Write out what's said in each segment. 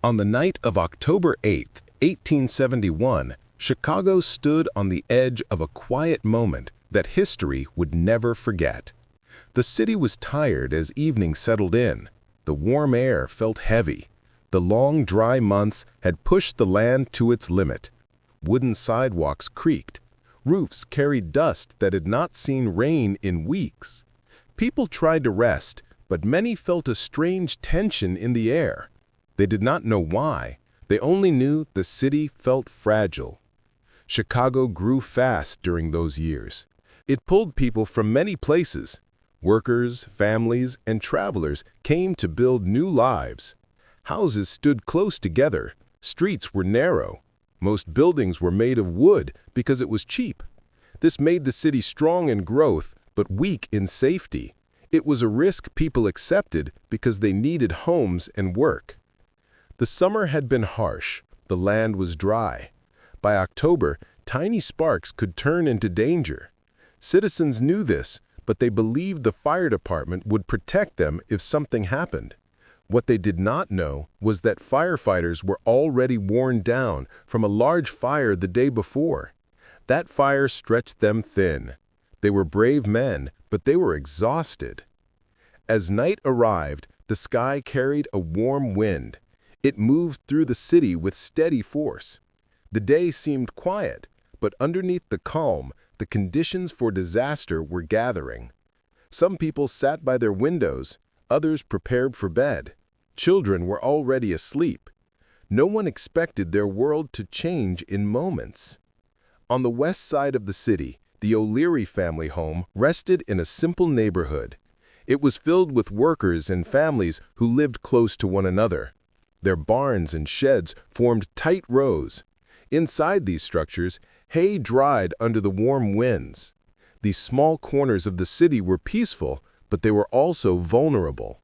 On the night of October 8, 1871, Chicago stood on the edge of a quiet moment that history would never forget. The city was tired as evening settled in. The warm air felt heavy. The long, dry months had pushed the land to its limit. Wooden sidewalks creaked. Roofs carried dust that had not seen rain in weeks. People tried to rest, but many felt a strange tension in the air. They did not know why. They only knew the city felt fragile. Chicago grew fast during those years. It pulled people from many places. Workers, families, and travelers came to build new lives. Houses stood close together. Streets were narrow. Most buildings were made of wood because it was cheap. This made the city strong in growth, but weak in safety. It was a risk people accepted because they needed homes and work. The summer had been harsh. The land was dry. By October, tiny sparks could turn into danger. Citizens knew this, but they believed the fire department would protect them if something happened. What they did not know was that firefighters were already worn down from a large fire the day before. That fire stretched them thin. They were brave men, but they were exhausted. As night arrived, the sky carried a warm wind. It moved through the city with steady force. The day seemed quiet, but underneath the calm, the conditions for disaster were gathering. Some people sat by their windows, others prepared for bed. Children were already asleep. No one expected their world to change in moments. On the west side of the city, the O'Leary family home rested in a simple neighborhood. It was filled with workers and families who lived close to one another. Their barns and sheds formed tight rows. Inside these structures, hay dried under the warm winds. These small corners of the city were peaceful, but they were also vulnerable.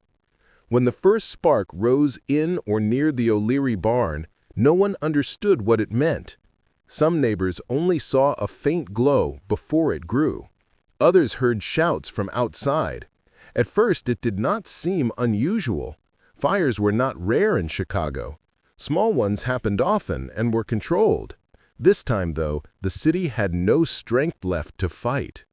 When the first spark rose in or near the O'Leary barn, no one understood what it meant. Some neighbors only saw a faint glow before it grew. Others heard shouts from outside. At first, it did not seem unusual. Fires were not rare in Chicago. Small ones happened often and were controlled. This time, though, the city had no strength left to fight.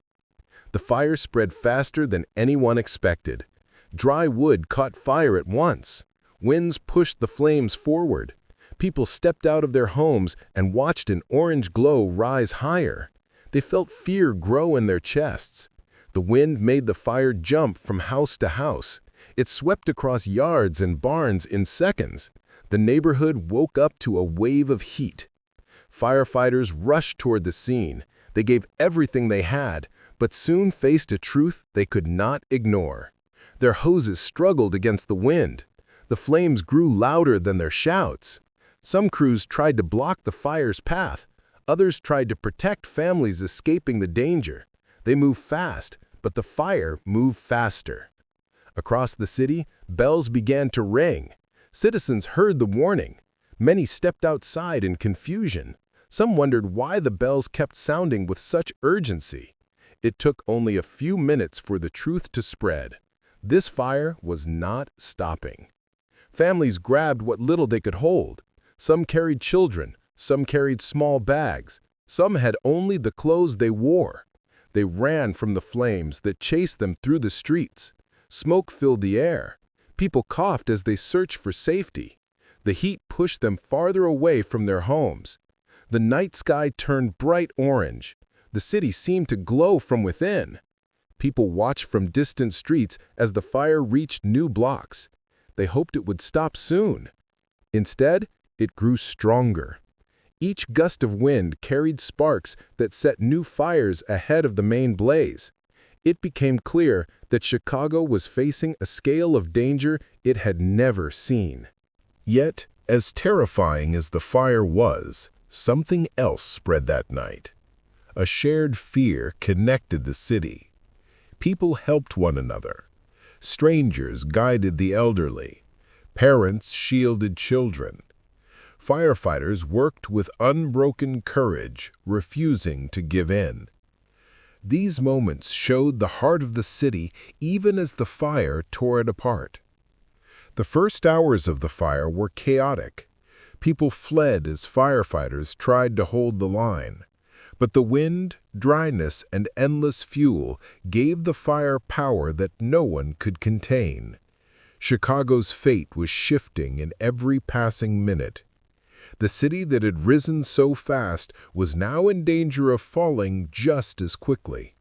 The fire spread faster than anyone expected. Dry wood caught fire at once. Winds pushed the flames forward. People stepped out of their homes and watched an orange glow rise higher. They felt fear grow in their chests. The wind made the fire jump from house to house. It swept across yards and barns in seconds. The neighborhood woke up to a wave of heat. Firefighters rushed toward the scene. They gave everything they had, but soon faced a truth they could not ignore. Their hoses struggled against the wind. The flames grew louder than their shouts. Some crews tried to block the fire's path. Others tried to protect families escaping the danger. They moved fast, but the fire moved faster. Across the city, bells began to ring. Citizens heard the warning. Many stepped outside in confusion. Some wondered why the bells kept sounding with such urgency. It took only a few minutes for the truth to spread. This fire was not stopping. Families grabbed what little they could hold. Some carried children, some carried small bags, some had only the clothes they wore. They ran from the flames that chased them through the streets. Smoke filled the air. People coughed as they searched for safety. The heat pushed them farther away from their homes. The night sky turned bright orange. The city seemed to glow from within. People watched from distant streets as the fire reached new blocks. They hoped it would stop soon. Instead, it grew stronger. Each gust of wind carried sparks that set new fires ahead of the main blaze. It became clear that Chicago was facing a scale of danger it had never seen. Yet, as terrifying as the fire was, something else spread that night. A shared fear connected the city. People helped one another. Strangers guided the elderly. Parents shielded children. Firefighters worked with unbroken courage, refusing to give in. These moments showed the heart of the city even as the fire tore it apart. The first hours of the fire were chaotic. People fled as firefighters tried to hold the line. But the wind, dryness, and endless fuel gave the fire power that no one could contain. Chicago's fate was shifting in every passing minute. The city that had risen so fast was now in danger of falling just as quickly.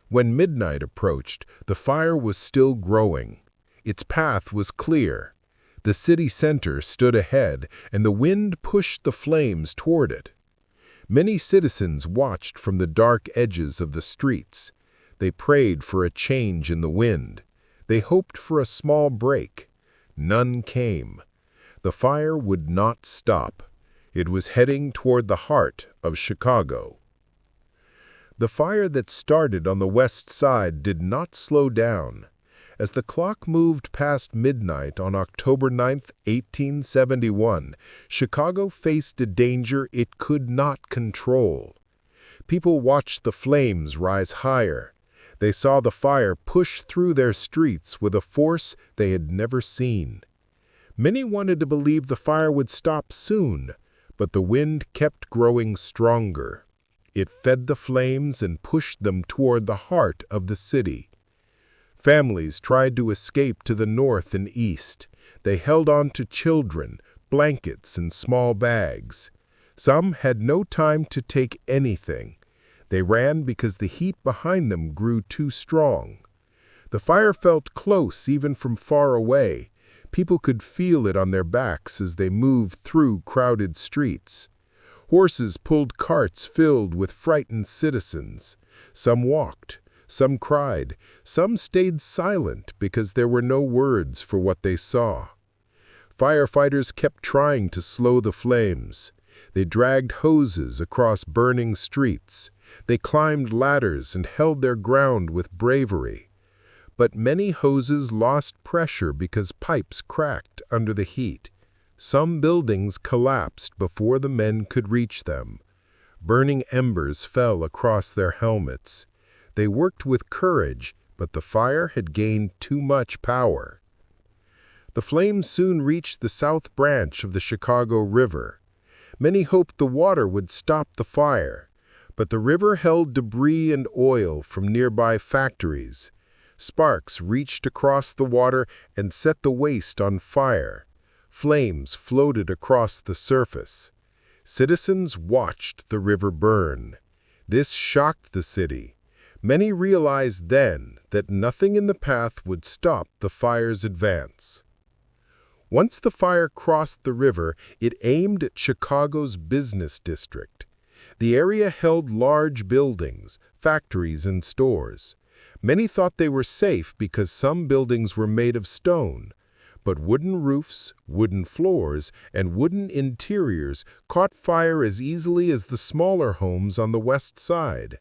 When midnight approached, the fire was still growing. Its path was clear. The city center stood ahead, and the wind pushed the flames toward it. Many citizens watched from the dark edges of the streets. They prayed for a change in the wind. They hoped for a small break. None came. The fire would not stop. It was heading toward the heart of Chicago. The fire that started on the west side did not slow down. As the clock moved past midnight on October 9, 1871, Chicago faced a danger it could not control. People watched the flames rise higher. They saw the fire push through their streets with a force they had never seen. Many wanted to believe the fire would stop soon, but the wind kept growing stronger. It fed the flames and pushed them toward the heart of the city. Families tried to escape to the north and east. They held on to children, blankets, and small bags. Some had no time to take anything. They ran because the heat behind them grew too strong. The fire felt close even from far away. People could feel it on their backs as they moved through crowded streets. Horses pulled carts filled with frightened citizens. Some walked. Some cried. Some stayed silent because there were no words for what they saw. Firefighters kept trying to slow the flames. They dragged hoses across burning streets. They climbed ladders and held their ground with bravery. But many hoses lost pressure because pipes cracked under the heat. Some buildings collapsed before the men could reach them. Burning embers fell across their helmets. They worked with courage, but the fire had gained too much power. The flames soon reached the south branch of the Chicago River. Many hoped the water would stop the fire, but the river held debris and oil from nearby factories. Sparks reached across the water and set the waste on fire. Flames floated across the surface. Citizens watched the river burn. This shocked the city. Many realized then that nothing in the path would stop the fire's advance. Once the fire crossed the river, it aimed at Chicago's business district. The area held large buildings, factories, and stores. Many thought they were safe because some buildings were made of stone, but wooden roofs, wooden floors, and wooden interiors caught fire as easily as the smaller homes on the west side.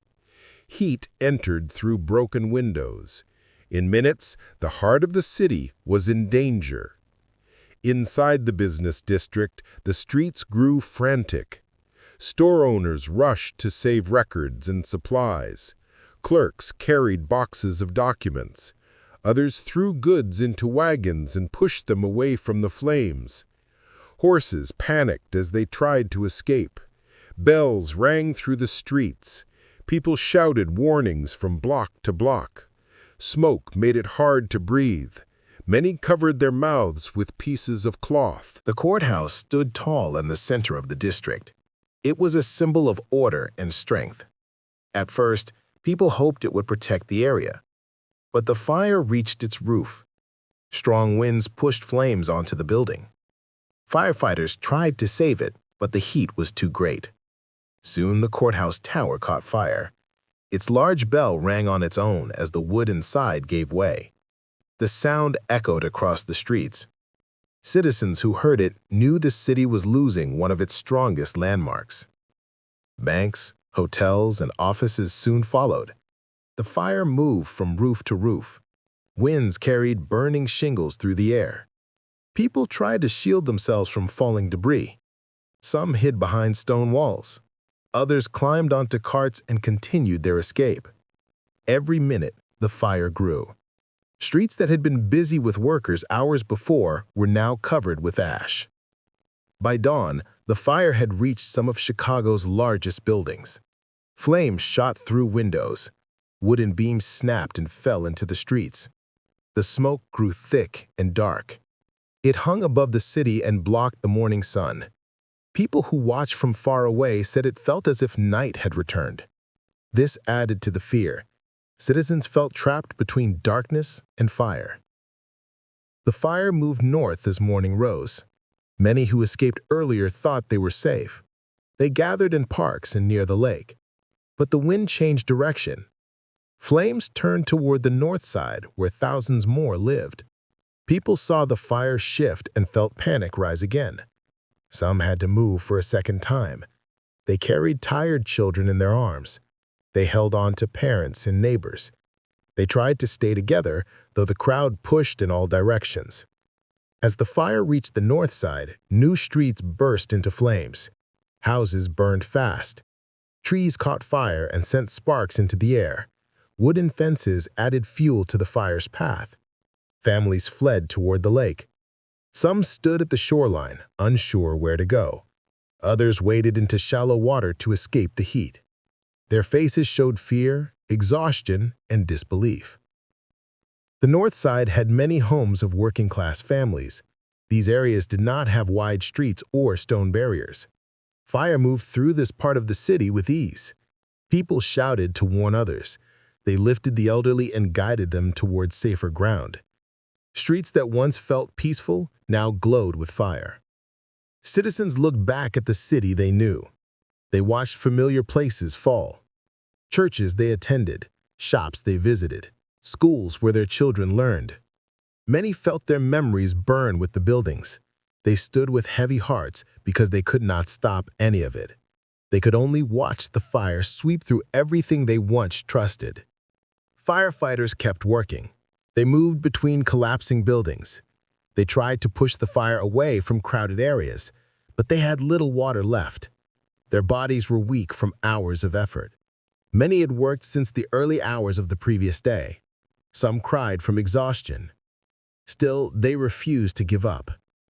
Heat entered through broken windows. In minutes, the heart of the city was in danger. Inside the business district, the streets grew frantic. Store owners rushed to save records and supplies. Clerks carried boxes of documents. Others threw goods into wagons and pushed them away from the flames. Horses panicked as they tried to escape. Bells rang through the streets. People shouted warnings from block to block. Smoke made it hard to breathe. Many covered their mouths with pieces of cloth. The courthouse stood tall in the center of the district. It was a symbol of order and strength. At first, people hoped it would protect the area. But the fire reached its roof. Strong winds pushed flames onto the building. Firefighters tried to save it, but the heat was too great. Soon the courthouse tower caught fire. Its large bell rang on its own as the wood inside gave way. The sound echoed across the streets. Citizens who heard it knew the city was losing one of its strongest landmarks. Banks, hotels, and offices soon followed. The fire moved from roof to roof. Winds carried burning shingles through the air. People tried to shield themselves from falling debris. Some hid behind stone walls. Others climbed onto carts and continued their escape. Every minute, the fire grew. Streets that had been busy with workers hours before were now covered with ash. By dawn, the fire had reached some of Chicago's largest buildings. Flames shot through windows. Wooden beams snapped and fell into the streets. The smoke grew thick and dark. It hung above the city and blocked the morning sun. People who watched from far away said it felt as if night had returned. This added to the fear. Citizens felt trapped between darkness and fire. The fire moved north as morning rose. Many who escaped earlier thought they were safe. They gathered in parks and near the lake. But the wind changed direction. Flames turned toward the north side, where thousands more lived. People saw the fire shift and felt panic rise again. Some had to move for a second time. They carried tired children in their arms. They held on to parents and neighbors. They tried to stay together, though the crowd pushed in all directions. As the fire reached the north side, new streets burst into flames. Houses burned fast. Trees caught fire and sent sparks into the air. Wooden fences added fuel to the fire's path. Families fled toward the lake. Some stood at the shoreline, unsure where to go. Others waded into shallow water to escape the heat. Their faces showed fear, exhaustion, and disbelief. The north side had many homes of working-class families. These areas did not have wide streets or stone barriers. Fire moved through this part of the city with ease. People shouted to warn others. They lifted the elderly and guided them toward safer ground. Streets that once felt peaceful now glowed with fire. Citizens looked back at the city they knew. They watched familiar places fall. Churches they attended, shops they visited, schools where their children learned. Many felt their memories burn with the buildings. They stood with heavy hearts because they could not stop any of it. They could only watch the fire sweep through everything they once trusted. Firefighters kept working. They moved between collapsing buildings. They tried to push the fire away from crowded areas, but they had little water left. Their bodies were weak from hours of effort. Many had worked since the early hours of the previous day. Some cried from exhaustion. Still, they refused to give up.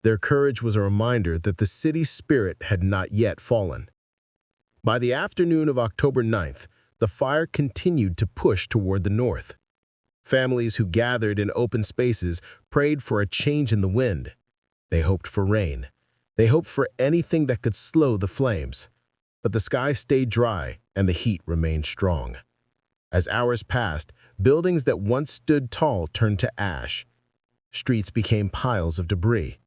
Their courage was a reminder that the city's spirit had not yet fallen. By the afternoon of October 9th, the fire continued to push toward the north. Families who gathered in open spaces prayed for a change in the wind. They hoped for rain. They hoped for anything that could slow the flames. But the sky stayed dry and the heat remained strong. As hours passed, buildings that once stood tall turned to ash. Streets became piles of debris.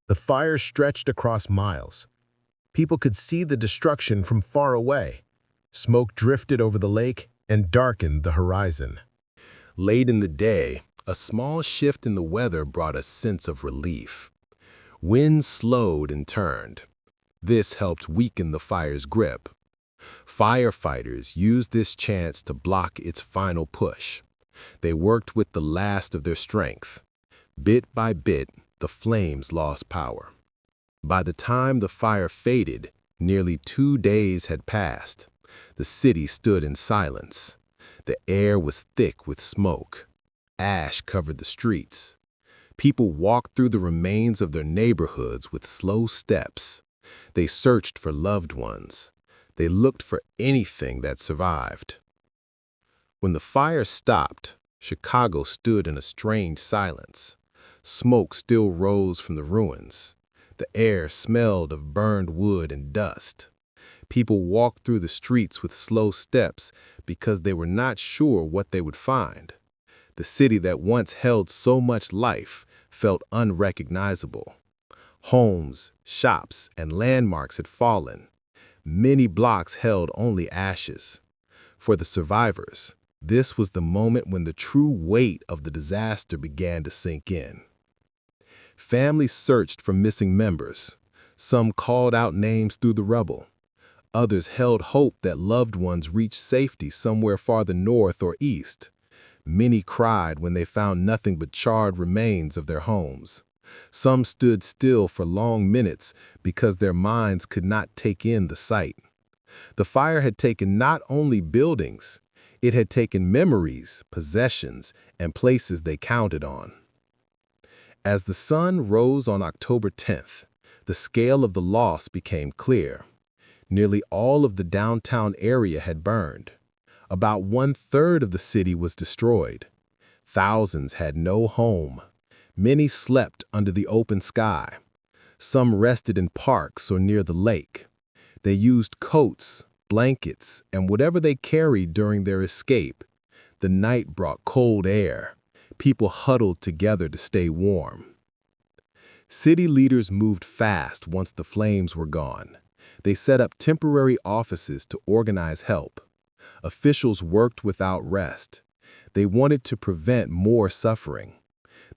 The fire stretched across miles. People could see the destruction from far away. Smoke drifted over the lake and darkened the horizon. Late in the day, a small shift in the weather brought a sense of relief. Wind slowed and turned. This helped weaken the fire's grip. Firefighters used this chance to block its final push. They worked with the last of their strength. Bit by bit, the flames lost power. By the time the fire faded, nearly 2 days had passed. The city stood in silence. The air was thick with smoke. Ash covered the streets. People walked through the remains of their neighborhoods with slow steps. They searched for loved ones. They looked for anything that survived. When the fire stopped, Chicago stood in a strange silence. Smoke still rose from the ruins. The air smelled of burned wood and dust. People walked through the streets with slow steps because they were not sure what they would find. The city that once held so much life felt unrecognizable. Homes, shops, and landmarks had fallen. Many blocks held only ashes. For the survivors, this was the moment when the true weight of the disaster began to sink in. Families searched for missing members. Some called out names through the rubble. Others held hope that loved ones reached safety somewhere farther north or east. Many cried when they found nothing but charred remains of their homes. Some stood still for long minutes because their minds could not take in the sight. The fire had taken not only buildings, It had taken memories, possessions, and places they counted on. As the sun rose on October 10th, the scale of the loss became clear. Nearly all of the downtown area had burned. About 1/3 of the city was destroyed. Thousands had no home. Many slept under the open sky. Some rested in parks or near the lake. They used coats, blankets, and whatever they carried during their escape. The night brought cold air. People huddled together to stay warm. City leaders moved fast once the flames were gone. They set up temporary offices to organize help. Officials worked without rest. They wanted to prevent more suffering.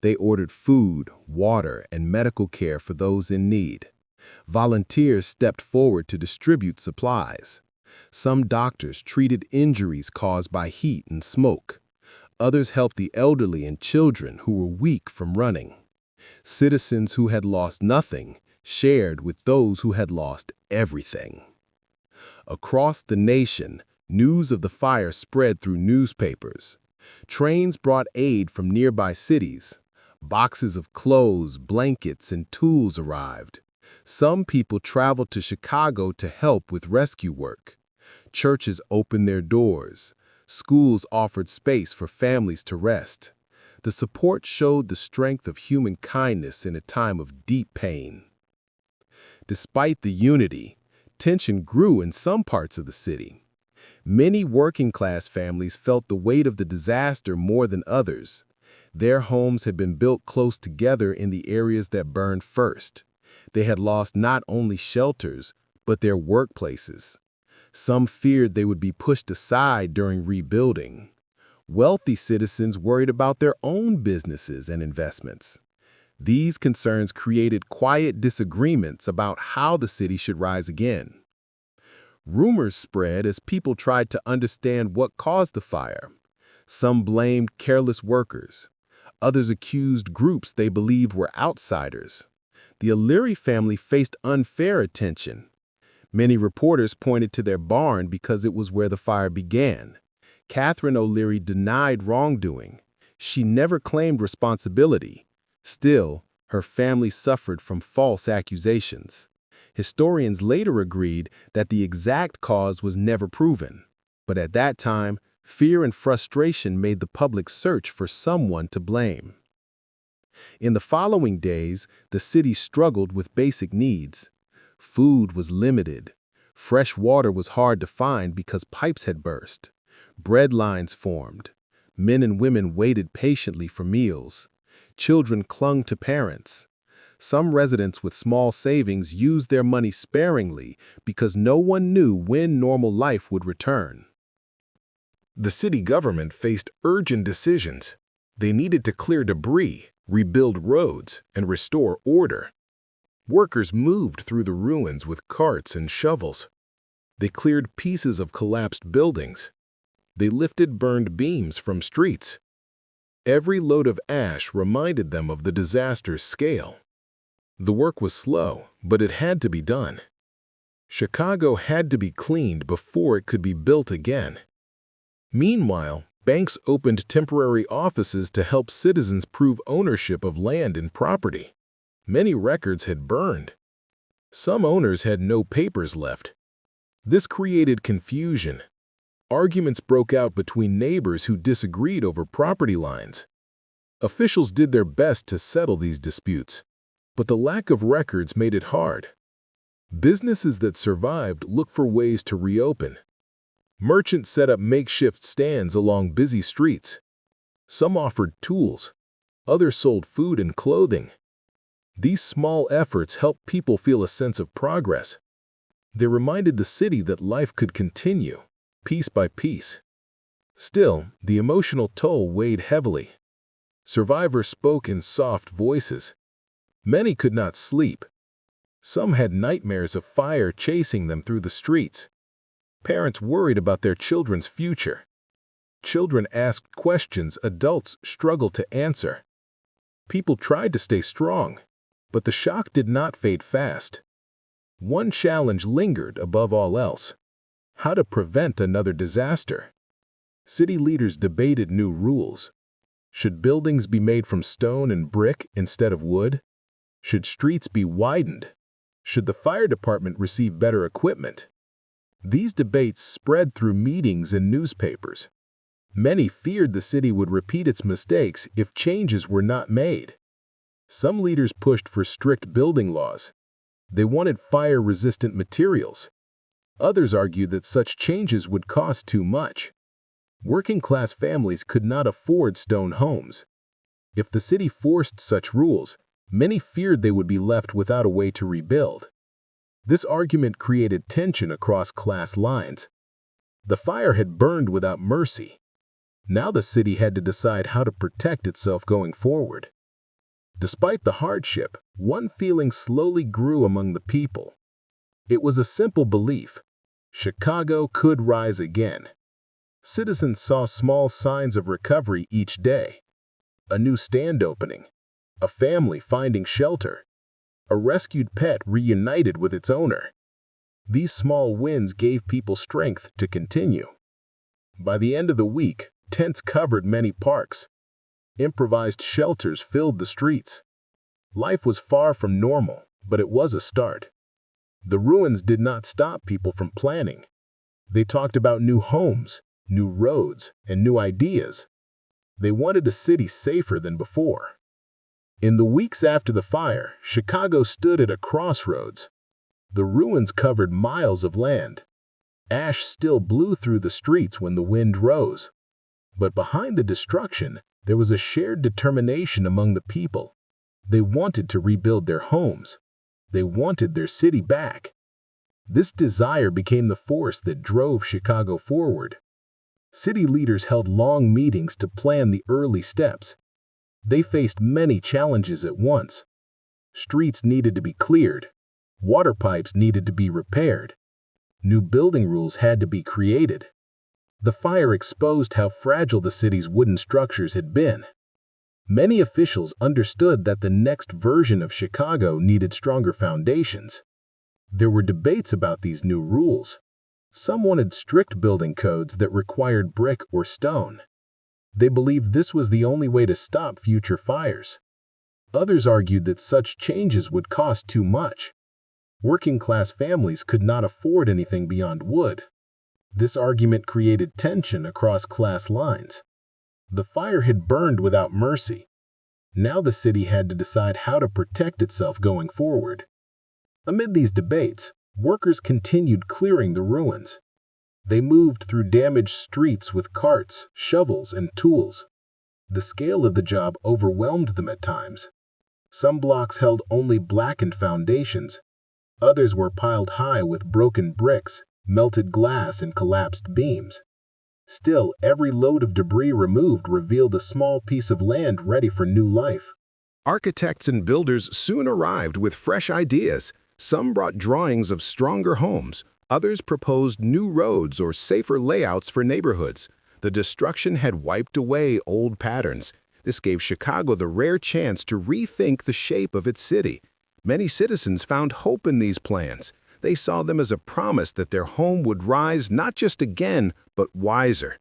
They ordered food, water, and medical care for those in need. Volunteers stepped forward to distribute supplies. Some doctors treated injuries caused by heat and smoke. Others helped the elderly and children who were weak from running. Citizens who had lost nothing shared with those who had lost everything. Across the nation, news of the fire spread through newspapers. Trains brought aid from nearby cities. Boxes of clothes, blankets, and tools arrived. Some people traveled to Chicago to help with rescue work. Churches opened their doors. Schools offered space for families to rest. The support showed the strength of human kindness in a time of deep pain. Despite the unity, tension grew in some parts of the city. Many working-class families felt the weight of the disaster more than others. Their homes had been built close together in the areas that burned first. They had lost not only shelters, but their workplaces. Some feared they would be pushed aside during rebuilding. Wealthy citizens worried about their own businesses and investments. These concerns created quiet disagreements about how the city should rise again. Rumors spread as people tried to understand what caused the fire. Some blamed careless workers. Others accused groups they believed were outsiders. The O'Leary family faced unfair attention. Many reporters pointed to their barn because it was where the fire began. Catherine O'Leary denied wrongdoing. She never claimed responsibility. Still, her family suffered from false accusations. Historians later agreed that the exact cause was never proven. But at that time, fear and frustration made the public search for someone to blame. In the following days, the city struggled with basic needs. Food was limited. Fresh water was hard to find because pipes had burst. Bread lines formed. Men and women waited patiently for meals. Children clung to parents. Some residents with small savings used their money sparingly because no one knew when normal life would return. The city government faced urgent decisions. They needed to clear debris, rebuild roads, and restore order. Workers moved through the ruins with carts and shovels. They cleared pieces of collapsed buildings. They lifted burned beams from streets. Every load of ash reminded them of the disaster's scale. The work was slow, but it had to be done. Chicago had to be cleaned before it could be built again. Meanwhile, banks opened temporary offices to help citizens prove ownership of land and property. Many records had burned. Some owners had no papers left. This created confusion. Arguments broke out between neighbors who disagreed over property lines. Officials did their best to settle these disputes, but the lack of records made it hard. Businesses that survived looked for ways to reopen. Merchants set up makeshift stands along busy streets. Some offered tools. Others sold food and clothing. These small efforts helped people feel a sense of progress. They reminded the city that life could continue, piece by piece. Still, the emotional toll weighed heavily. Survivors spoke in soft voices. Many could not sleep. Some had nightmares of fire chasing them through the streets. Parents worried about their children's future. Children asked questions adults struggled to answer. People tried to stay strong, but the shock did not fade fast. One challenge lingered above all else: how to prevent another disaster. City leaders debated new rules. Should buildings be made from stone and brick instead of wood? Should streets be widened? Should the fire department receive better equipment? These debates spread through meetings and newspapers. Many feared the city would repeat its mistakes if changes were not made. Some leaders pushed for strict building laws. They wanted fire-resistant materials. Others argued that such changes would cost too much. Working-class families could not afford stone homes. If the city forced such rules, many feared they would be left without a way to rebuild. This argument created tension across class lines. The fire had burned without mercy. Now the city had to decide how to protect itself going forward. Despite the hardship, one feeling slowly grew among the people. It was a simple belief: Chicago could rise again. Citizens saw small signs of recovery each day. A new stand opening, a family finding shelter, a rescued pet reunited with its owner. These small wins gave people strength to continue. By the end of the week, tents covered many parks. Improvised shelters filled the streets. Life was far from normal, but it was a start. The ruins did not stop people from planning. They talked about new homes, new roads, and new ideas. They wanted a city safer than before. In the weeks after the fire, Chicago stood at a crossroads. The ruins covered miles of land. Ash still blew through the streets when the wind rose. But behind the destruction, there was a shared determination among the people. They wanted to rebuild their homes. They wanted their city back. This desire became the force that drove Chicago forward. City leaders held long meetings to plan the early steps. They faced many challenges at once. Streets needed to be cleared. Water pipes needed to be repaired. New building rules had to be created. The fire exposed how fragile the city's wooden structures had been. Many officials understood that the next version of Chicago needed stronger foundations. There were debates about these new rules. Some wanted strict building codes that required brick or stone. They believed this was the only way to stop future fires. Others argued that such changes would cost too much. Working-class families could not afford anything beyond wood. This argument created tension across class lines. The fire had burned without mercy. Now the city had to decide how to protect itself going forward. Amid these debates, workers continued clearing the ruins. They moved through damaged streets with carts, shovels, and tools. The scale of the job overwhelmed them at times. Some blocks held only blackened foundations. Others were piled high with broken bricks, melted glass, and collapsed beams. Still, every load of debris removed revealed a small piece of land ready for new life. Architects and builders soon arrived with fresh ideas. Some brought drawings of stronger homes. Others proposed new roads or safer layouts for neighborhoods. The destruction had wiped away old patterns. This gave Chicago the rare chance to rethink the shape of its city. Many citizens found hope in these plans. They saw them as a promise that their home would rise not just again, but wiser.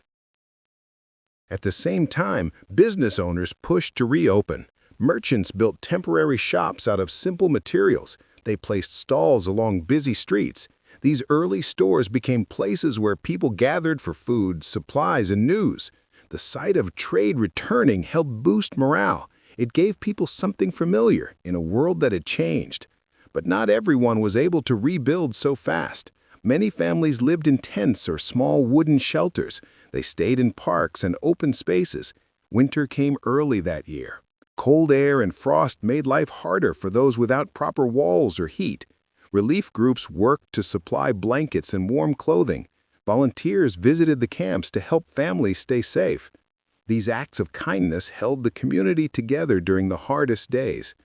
At the same time, business owners pushed to reopen. Merchants built temporary shops out of simple materials. They placed stalls along busy streets. These early stores became places where people gathered for food, supplies, and news. The sight of trade returning helped boost morale. It gave people something familiar in a world that had changed. But not everyone was able to rebuild so fast. Many families lived in tents or small wooden shelters. They stayed in parks and open spaces. Winter came early that year. Cold air and frost made life harder for those without proper walls or heat. Relief groups worked to supply blankets and warm clothing. Volunteers visited the camps to help families stay safe. These acts of kindness held the community together during the hardest days.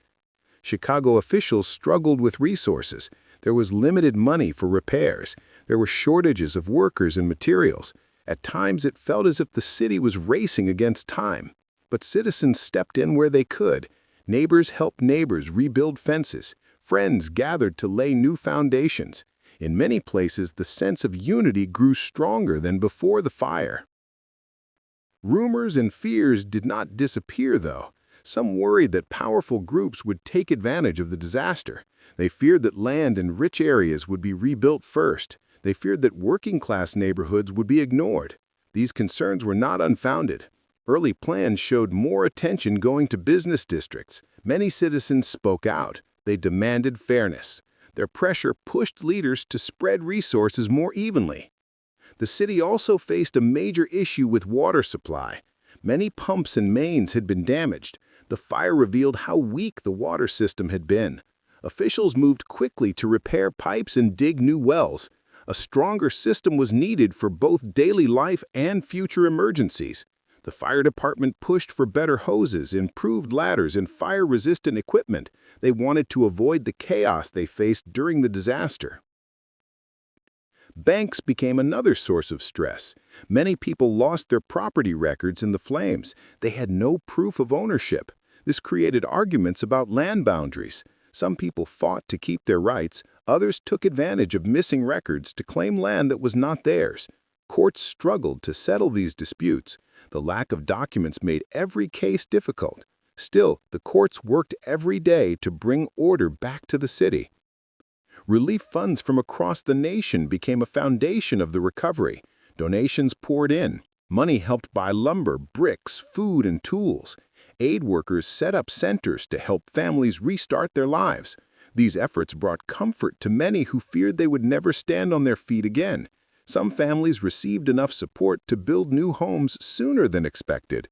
Chicago officials struggled with resources. There was limited money for repairs. There were shortages of workers and materials. At times it felt as if the city was racing against time. But citizens stepped in where they could. Neighbors helped neighbors rebuild fences. Friends gathered to lay new foundations. In many places, the sense of unity grew stronger than before the fire. Rumors and fears did not disappear, though. Some worried that powerful groups would take advantage of the disaster. They feared that land in rich areas would be rebuilt first. They feared that working-class neighborhoods would be ignored. These concerns were not unfounded. Early plans showed more attention going to business districts. Many citizens spoke out. They demanded fairness. Their pressure pushed leaders to spread resources more evenly. The city also faced a major issue with water supply. Many pumps and mains had been damaged. The fire revealed how weak the water system had been. Officials moved quickly to repair pipes and dig new wells. A stronger system was needed for both daily life and future emergencies. The fire department pushed for better hoses, improved ladders, and fire-resistant equipment. They wanted to avoid the chaos they faced during the disaster. Banks became another source of stress. Many people lost their property records in the flames. They had no proof of ownership. This created arguments about land boundaries. Some people fought to keep their rights. Others took advantage of missing records to claim land that was not theirs. Courts struggled to settle these disputes. The lack of documents made every case difficult. Still, the courts worked every day to bring order back to the city. Relief funds from across the nation became a foundation of the recovery. Donations poured in. Money helped buy lumber, bricks, food, and tools. Aid workers set up centers to help families restart their lives. These efforts brought comfort to many who feared they would never stand on their feet again. Some families received enough support to build new homes sooner than expected.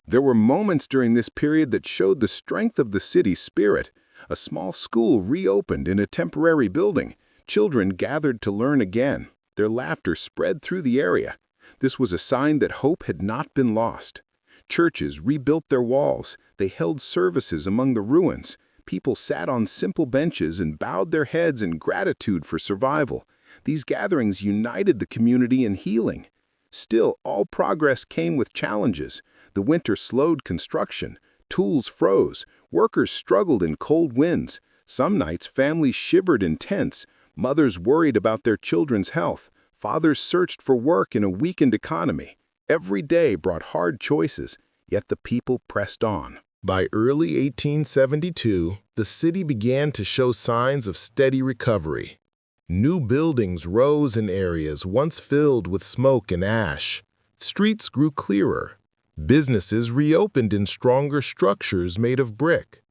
There were moments during this period that showed the strength of the city's spirit. A small school reopened in a temporary building. Children gathered to learn again. Their laughter spread through the area. This was a sign that hope had not been lost. Churches rebuilt their walls. They held services among the ruins. People sat on simple benches and bowed their heads in gratitude for survival. These gatherings united the community in healing. Still, all progress came with challenges. The winter slowed construction. Tools froze. Workers struggled in cold winds. Some nights, families shivered in tents. Mothers worried about their children's health. Fathers searched for work in a weakened economy. Every day brought hard choices, yet the people pressed on. By early 1872, the city began to show signs of steady recovery. New buildings rose in areas once filled with smoke and ash. Streets grew clearer. Businesses reopened in stronger structures made of brick.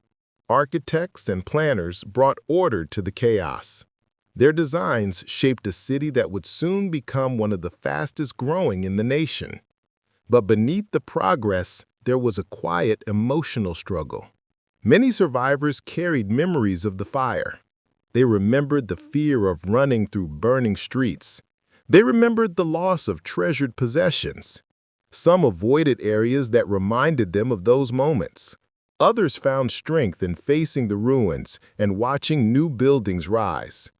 Architects and planners brought order to the chaos. Their designs shaped a city that would soon become one of the fastest growing in the nation. But beneath the progress, there was a quiet, emotional struggle. Many survivors carried memories of the fire. They remembered the fear of running through burning streets. They remembered the loss of treasured possessions. Some avoided areas that reminded them of those moments. Others found strength in facing the ruins and watching new buildings rise.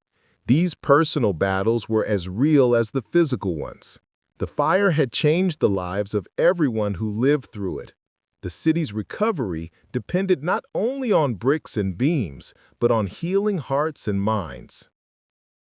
These personal battles were as real as the physical ones. The fire had changed the lives of everyone who lived through it. The city's recovery depended not only on bricks and beams, but on healing hearts and minds.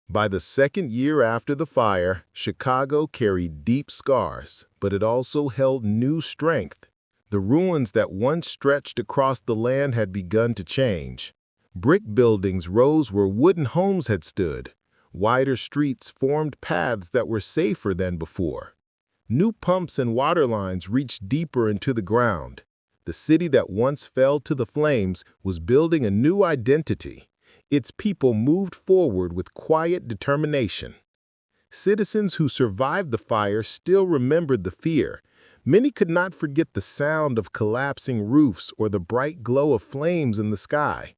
By the second year after the fire, Chicago carried deep scars, but it also held new strength. The ruins that once stretched across the land had begun to change. Brick buildings rose where wooden homes had stood. Wider streets formed paths that were safer than before. New pumps and water lines reached deeper into the ground. The city that once fell to the flames was building a new identity. Its people moved forward with quiet determination. Citizens who survived the fire still remembered the fear. Many could not forget the sound of collapsing roofs or the bright glow of flames in the sky.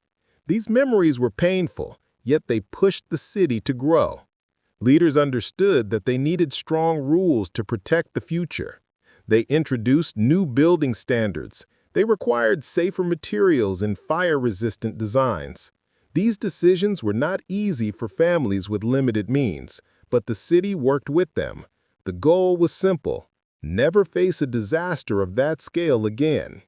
These memories were painful, yet they pushed the city to grow. Leaders understood that they needed strong rules to protect the future. They introduced new building standards. They required safer materials and fire-resistant designs. These decisions were not easy for families with limited means, but the city worked with them. The goal was simple: never face a disaster of that scale again.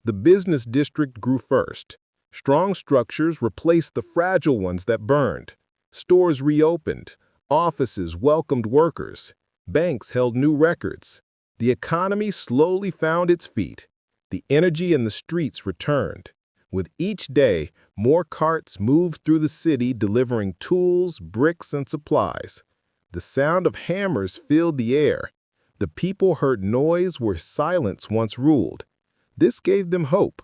The business district grew first. Strong structures replaced the fragile ones that burned. Stores reopened. Offices welcomed workers. Banks held new records. The economy slowly found its feet. The energy in the streets returned. With each day, more carts moved through the city delivering tools, bricks, and supplies. The sound of hammers filled the air. The people heard noise where silence once ruled. This gave them hope.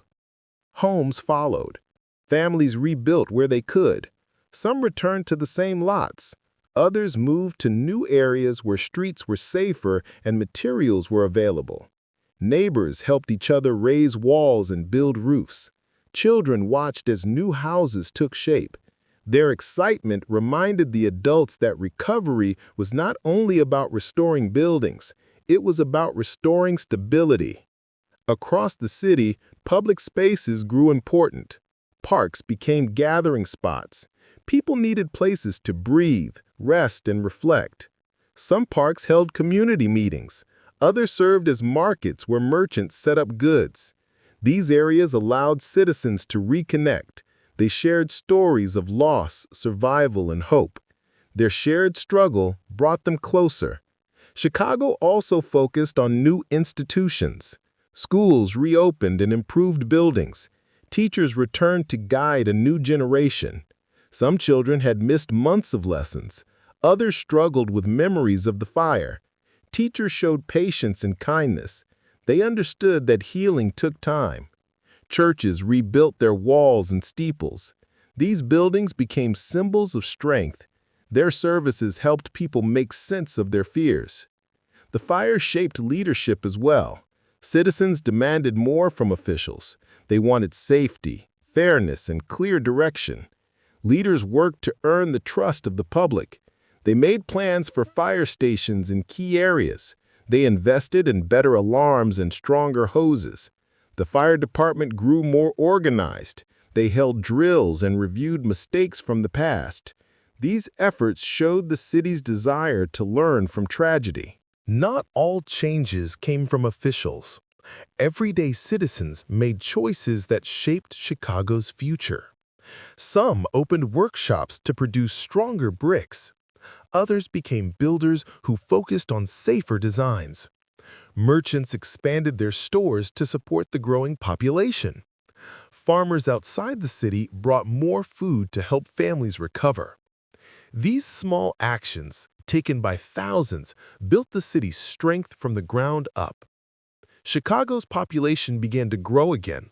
Homes followed. Families rebuilt where they could. Some returned to the same lots. Others moved to new areas where streets were safer and materials were available. Neighbors helped each other raise walls and build roofs. Children watched as new houses took shape. Their excitement reminded the adults that recovery was not only about restoring buildings, it was about restoring stability. Across the city, public spaces grew important. Parks became gathering spots. People needed places to breathe, rest, and reflect. Some parks held community meetings. Others served as markets where merchants set up goods. These areas allowed citizens to reconnect. They shared stories of loss, survival, and hope. Their shared struggle brought them closer. Chicago also focused on new institutions. Schools reopened and improved buildings. Teachers returned to guide a new generation. Some children had missed months of lessons. Others struggled with memories of the fire. Teachers showed patience and kindness. They understood that healing took time. Churches rebuilt their walls and steeples. These buildings became symbols of strength. Their services helped people make sense of their fears. The fire shaped leadership as well. Citizens demanded more from officials. They wanted safety, fairness, and clear direction. Leaders worked to earn the trust of the public. They made plans for fire stations in key areas. They invested in better alarms and stronger hoses. The fire department grew more organized. They held drills and reviewed mistakes from the past. These efforts showed the city's desire to learn from tragedy. Not all changes came from officials. Everyday citizens made choices that shaped Chicago's future. Some opened workshops to produce stronger bricks. Others became builders who focused on safer designs. Merchants expanded their stores to support the growing population. Farmers outside the city brought more food to help families recover. These small actions, taken by thousands, built the city's strength from the ground up. Chicago's population began to grow again.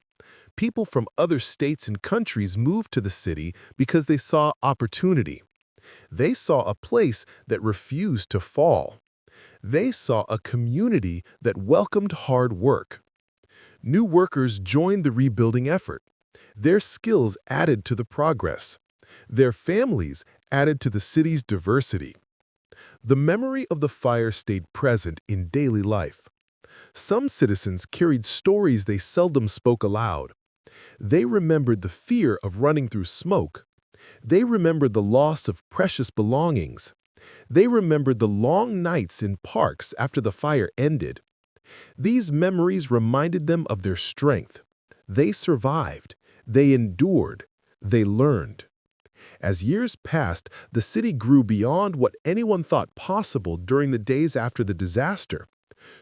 People from other states and countries moved to the city because they saw opportunity. They saw a place that refused to fall. They saw a community that welcomed hard work. New workers joined the rebuilding effort. Their skills added to the progress. Their families added to the city's diversity. The memory of the fire stayed present in daily life. Some citizens carried stories they seldom spoke aloud. They remembered the fear of running through smoke. They remembered the loss of precious belongings. They remembered the long nights in parks after the fire ended. These memories reminded them of their strength. They survived. They endured. They learned. As years passed, the city grew beyond what anyone thought possible during the days after the disaster.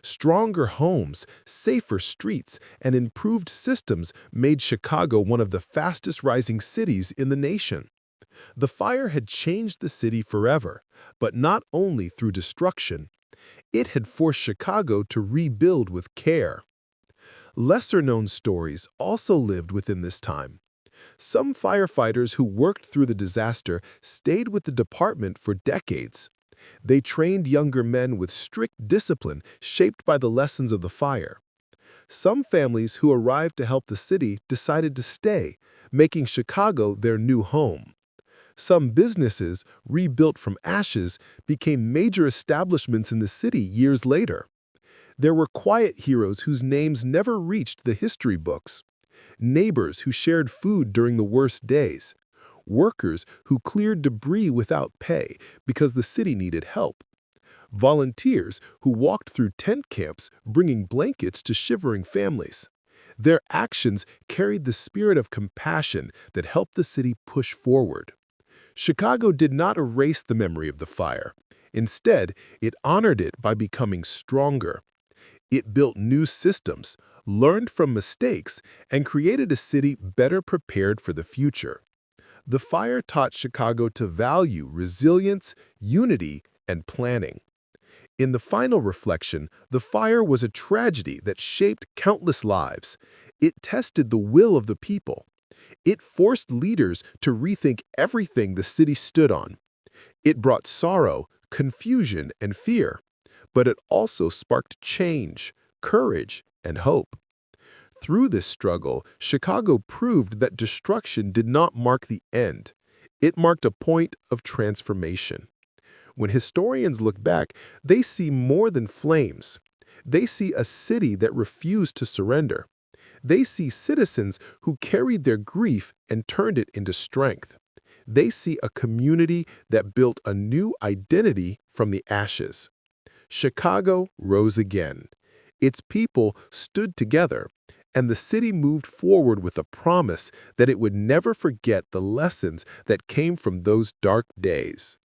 Stronger homes, safer streets, and improved systems made Chicago one of the fastest-rising cities in the nation. The fire had changed the city forever, but not only through destruction. It had forced Chicago to rebuild with care. Lesser-known stories also lived within this time. Some firefighters who worked through the disaster stayed with the department for decades. They trained younger men with strict discipline shaped by the lessons of the fire. Some families who arrived to help the city decided to stay, making Chicago their new home. Some businesses, rebuilt from ashes, became major establishments in the city years later. There were quiet heroes whose names never reached the history books. Neighbors who shared food during the worst days. Workers who cleared debris without pay because the city needed help. Volunteers who walked through tent camps bringing blankets to shivering families. Their actions carried the spirit of compassion that helped the city push forward. Chicago did not erase the memory of the fire. Instead, it honored it by becoming stronger. It built new systems, learned from mistakes, and created a city better prepared for the future. The fire taught Chicago to value resilience, unity, and planning. In the final reflection, the fire was a tragedy that shaped countless lives. It tested the will of the people. It forced leaders to rethink everything the city stood on. It brought sorrow, confusion, and fear. But it also sparked change, courage, and hope. Through this struggle, Chicago proved that destruction did not mark the end. It marked a point of transformation. When historians look back, they see more than flames. They see a city that refused to surrender. They see citizens who carried their grief and turned it into strength. They see a community that built a new identity from the ashes. Chicago rose again. Its people stood together, and the city moved forward with a promise that it would never forget the lessons that came from those dark days.